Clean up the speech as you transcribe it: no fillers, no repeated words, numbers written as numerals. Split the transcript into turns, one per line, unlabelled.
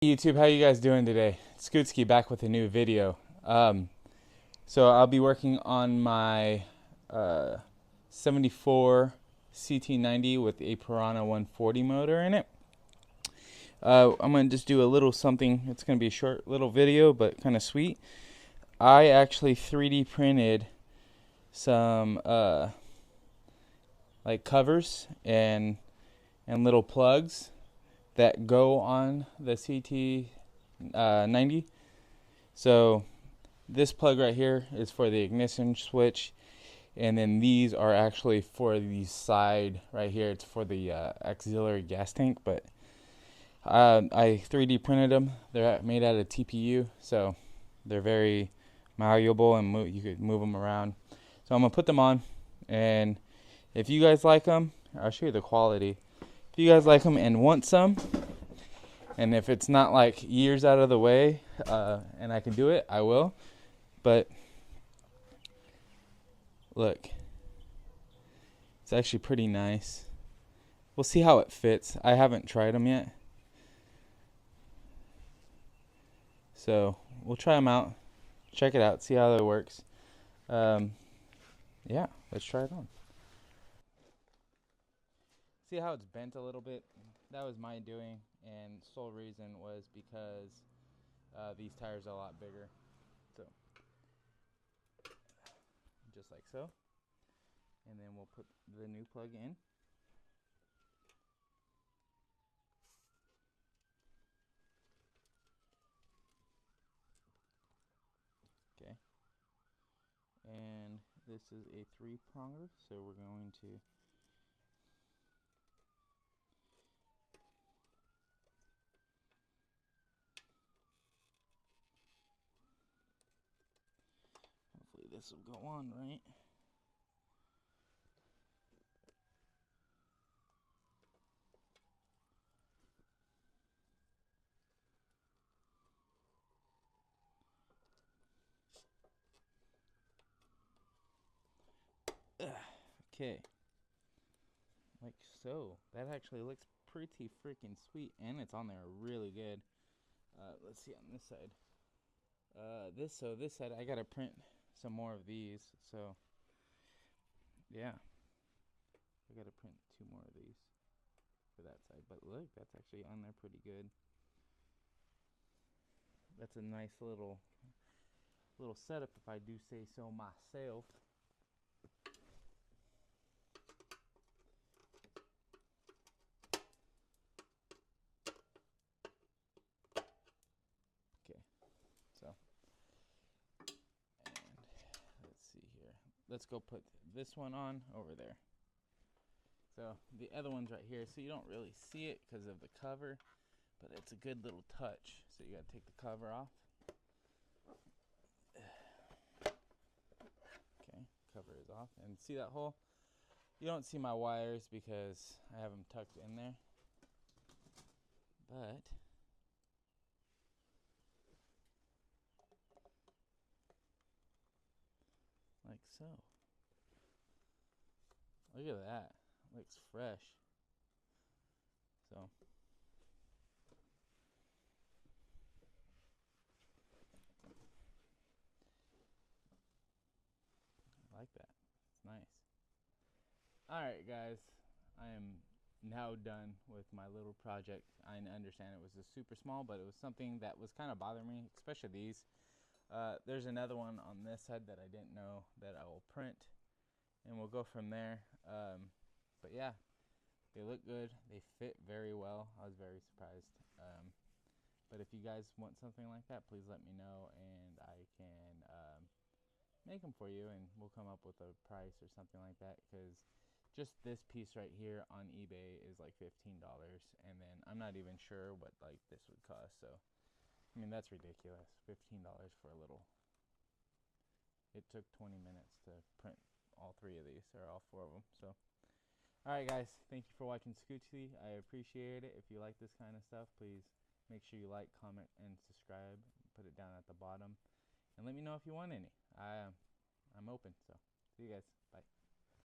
YouTube, how you guys doing today? ScootSki back with a new video. So I'll be working on my 74 CT90 with a Piranha 140 motor in it. I'm going to just do a little something. It's going to be a short little video, but kind of sweet. I actually 3D printed some like covers and little plugs that go on the CT90. So this plug right here is for the ignition switch, and then these are actually for the side right here. It's for the auxiliary gas tank, but I 3D printed them. They're made out of TPU, so they're very malleable and you could move them around. So I'm gonna put them on, and if you guys like them, I'll show you the quality. If you guys like them and want some, and if it's not like years out of the way and I can do it, I will. But look, it's actually pretty nice. We'll see how it fits. I haven't tried them yet, so we'll try them out, check it out, see how it works. Yeah, let's try it on. See how it's bent a little bit? That was my doing, and sole reason was because these tires are a lot bigger. So just like so, and then we'll put the new plug in. Okay, and this is a 3-pronger, so we're going to hopefully this will go on right. Okay, like so. That actually looks pretty freaking sweet, and it's on there really good. Let's see on this side. This side I gotta print some more of these. So yeah, I gotta print 2 more of these for that side. But look, that's actually on there pretty good. That's a nice little setup, if I do say so myself. Okay, so and let's see here. Let's go put this one on over there. So the other one's right here, so you don't really see it because of the cover, but it's a good little touch. So you gotta take the cover off. Okay, cover is off, and see that hole? You don't see my wires because I have them tucked in there, but like so. Look at that, looks fresh. So I like that, it's nice. Alright guys, I am now done with my little project. I understand it was a super small, but it was something that was kind of bothering me, especially these. There's another one on this side that I didn't know that I will print, and we'll go from there. But yeah, they look good. They fit very well. I was very surprised. But if you guys want something like that, please let me know, and I can make them for you, and we'll come up with a price or something like that. Because just this piece right here on eBay is like $15, and then I'm not even sure what like this would cost. So I mean, that's ridiculous. $15 for a little. It took 20 minutes to print all 3 of these, or all 4 of them. So alright guys, thank you for watching ScootSki. I appreciate it. If you like this kind of stuff, please make sure you like, comment, and subscribe. Put it down at the bottom. And let me know if you want any. I'm open. So see you guys. Bye.